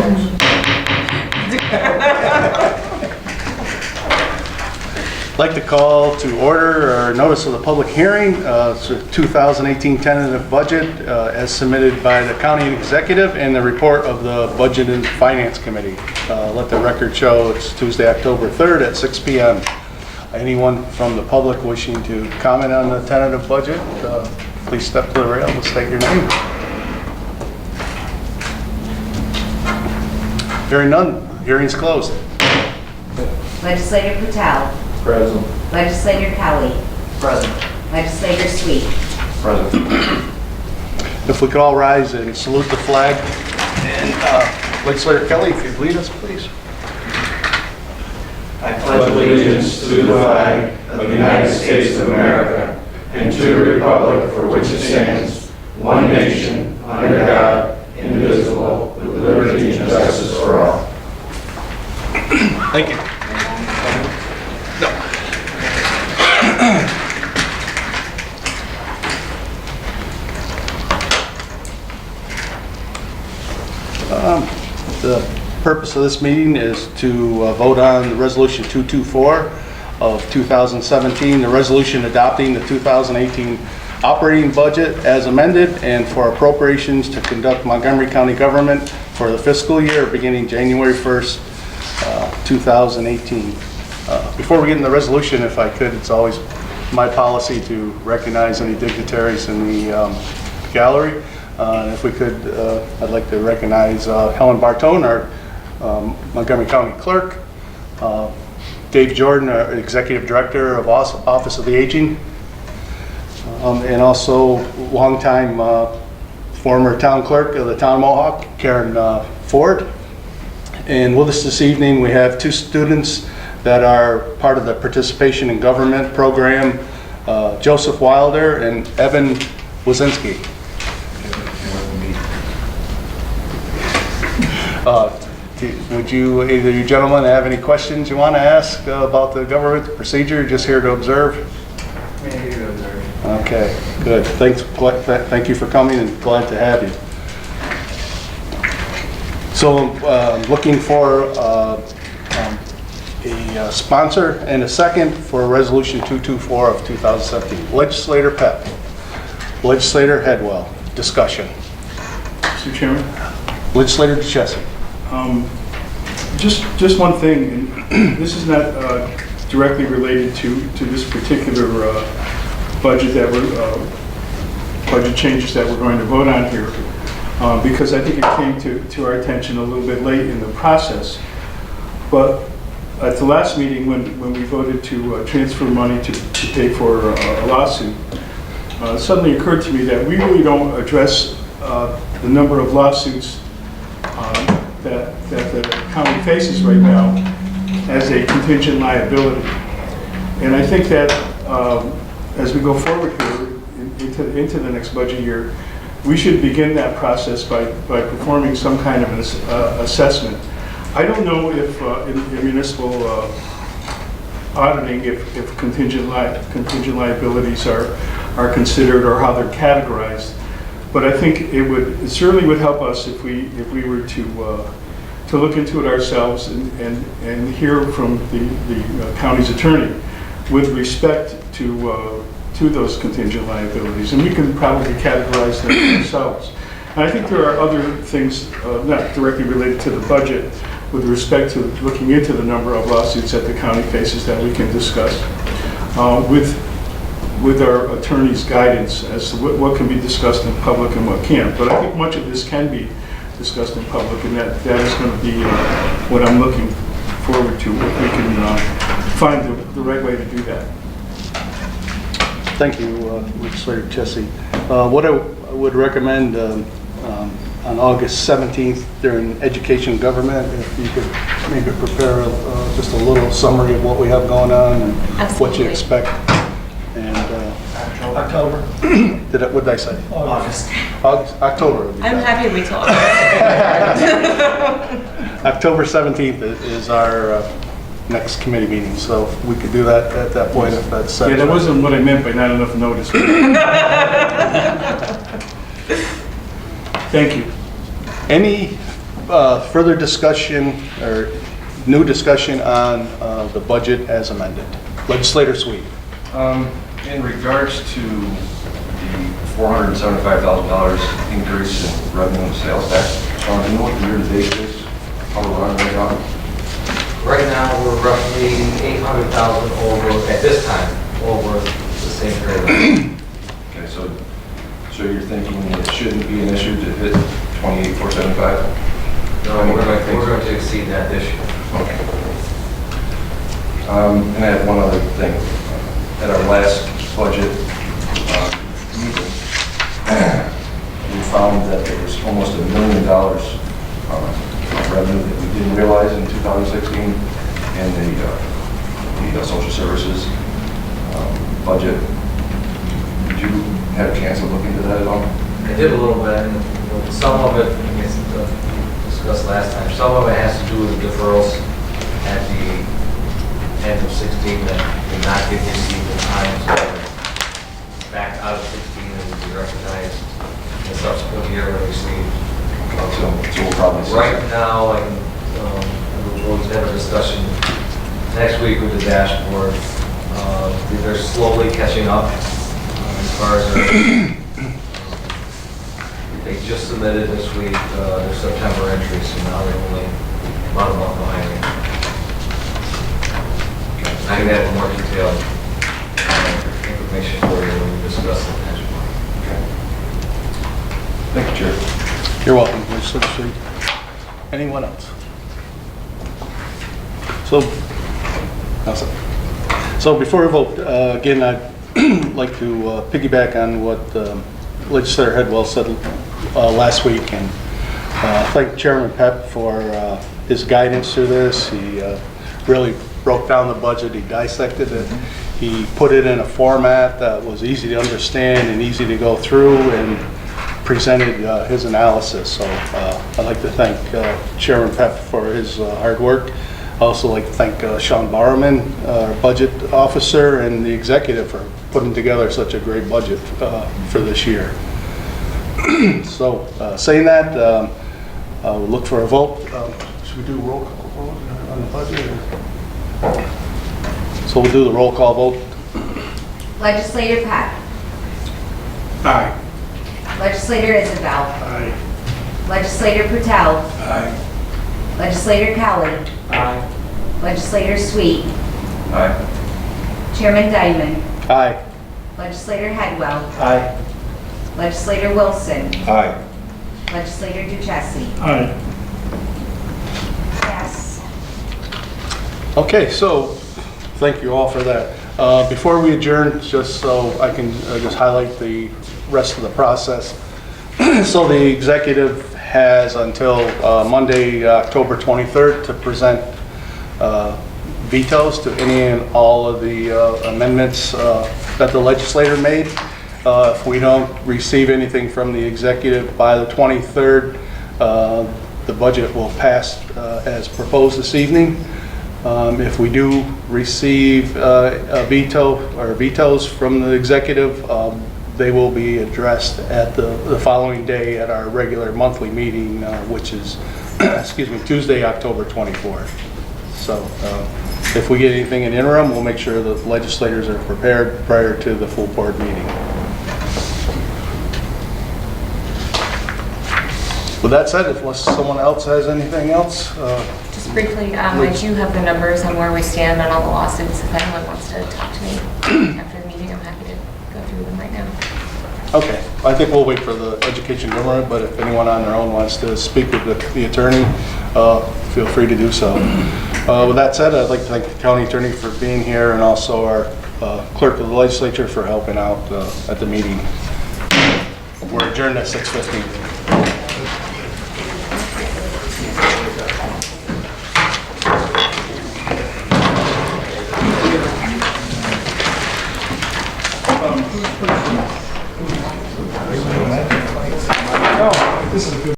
folks. I'd like to call to order our notice of the public hearing, it's a 2018 tentative budget as submitted by the county executive and the report of the Budget and Finance Committee. Let the record show it's Tuesday, October 3rd at 6 p.m. Anyone from the public wishing to comment on the tentative budget, please step to the rail and state your name. Hearing none, hearing's closed. Legislator Patel. Present. Legislator Kelly. Present. Legislator Sweet. Present. If we could all rise and salute the flag. And Legislator Kelly, if you'd lead us, please. I pledge allegiance to the flag of the United States of America and to the republic for which it stands, one nation, under God, indivisible, with liberty and justice for all. Thank you. The purpose of this meeting is to vote on the Resolution 224 of 2017, the resolution adopting the 2018 operating budget as amended and for appropriations to conduct Montgomery County government for the fiscal year beginning January 1st, 2018. Before we get into the resolution, if I could, it's always my policy to recognize any dignitaries in the gallery. If we could, I'd like to recognize Helen Bartone, our Montgomery County Clerk, Dave Jordan, our Executive Director of Office of the Aging, and also longtime former Town Clerk of the Town of Mohawk, Karen Ford. And with us this evening, we have two students that are part of the Participation in Government program, Joseph Wilder and Evan Wazinski. Would you, either you gentlemen, have any questions you want to ask about the government procedure? Just here to observe? Here to observe. Okay, good. Thank you for coming and glad to have you. So looking for a sponsor and a second for Resolution 224 of 2017. Legislator Pett. Legislator Headwell. Discussion. Mr. Chairman? Legislator DeChessie. Just one thing, and this is not directly related to this particular budget budget changes that we're going to vote on here, because I think it came to our attention a little bit late in the process. But at the last meeting, when we voted to transfer money to pay for a lawsuit, it suddenly occurred to me that we really don't address the number of lawsuits that the county faces right now as a contingent liability. And I think that as we go forward here into the next budget year, we should begin that process by performing some kind of an assessment. I don't know if in municipal auditing if contingent liabilities are considered or how they're categorized. But I think it certainly would help us if we were to look into it ourselves and hear from the county's attorney with respect to those contingent liabilities, and we can probably categorize them ourselves. And I think there are other things not directly related to the budget with respect to looking into the number of lawsuits that the county faces that we can discuss with our attorney's guidance as to what can be discussed in public and what can't. But I think much of this can be discussed in public, and that is going to be what I'm looking forward to, if we can find the right way to do that. Thank you, Legislator Chessie. What I would recommend on August 17th during Education Government, if you could maybe prepare just a little summary of what we have going on and what you expect. And October. What did I say? August. October. I'm happy to wait till August. October 17th is our next committee meeting, so we could do that at that point if that's set. Yeah, that wasn't what I meant by not enough notice. Thank you. Any further discussion or new discussion on the budget as amended. Legislator Sweet. In regards to the $475,000 increase in revenue and sales tax, do you know what the year-to-date is? How we're running right now? Right now, we're roughly 800,000 over, at this time, over the same period. Okay, so you're thinking it shouldn't be an issue to hit 28,475? No, we're going to exceed that this year. Okay. And I have one other thing. At our last budget meeting, we found that there was almost $1 million of revenue that we didn't realize in 2016 in the social services budget. Did you have a chance of looking into that at all? I did a little bit, and some of it, I guess, discussed last time, some of it has to do with the deferrals at the end of 16 that did not get received in time, so back out of 16 and would be recognized in the subsequent year when received. So we'll probably see. Right now, I can, we'll have a discussion next week with the dashboard. They're slowly catching up as far as they just submitted this week their September entries, so now they're only about a month behind me. I can have more detailed information for you when we discuss the dashboard. Thank you, Chair. You're welcome, Legislator Sweet. Anyone else? So before we vote, again, I'd like to piggyback on what Legislator Headwell said last week, and thank Chairman Pep for his guidance through this. He really broke down the budget, he dissected it, he put it in a format that was easy to understand and easy to go through, and presented his analysis. So I'd like to thank Chairman Pep for his hard work. I also like to thank Sean Barrowman, our budget officer, and the executive for putting together such a great budget for this year. So saying that, we'll look for a vote. Should we do a roll call vote on the budget? So we'll do the roll call vote. Legislator Pack. Aye. Legislator Isabel. Aye. Legislator Patel. Aye. Legislator Cowie. Aye. Legislator Sweet. Aye. Chairman Diamond. Aye. Legislator Headwell. Aye. Legislator Wilson. Aye. Legislator Duchessis. Aye. Yes. Okay, so thank you all for that. Before we adjourn, just so I can just highlight the rest of the process. So the executive has until Monday, October 23rd to present vetoes to any and all of the amendments that the legislator made. If we don't receive anything from the executive by the 23rd, the budget will pass as proposed this evening. If we do receive a veto or vetoes from the executive, they will be addressed at the following day at our regular monthly meeting, which is, excuse me, Tuesday, October 24th. So if we get anything in interim, we'll make sure the legislators are prepared prior to the full board meeting. With that said, unless someone else has anything else, Just briefly, I do have the numbers on where we stand on all the lawsuits. If anyone wants to talk to me after the meeting, I'm happy to go through them right now. okay. I think we'll wait for the education government, but if anyone on their own wants to speak with the attorney, feel free to do so. With that said, I'd like to thank the county attorney for being here, and also our clerk of the legislature for helping out at the meeting. We're adjourned at 6:15.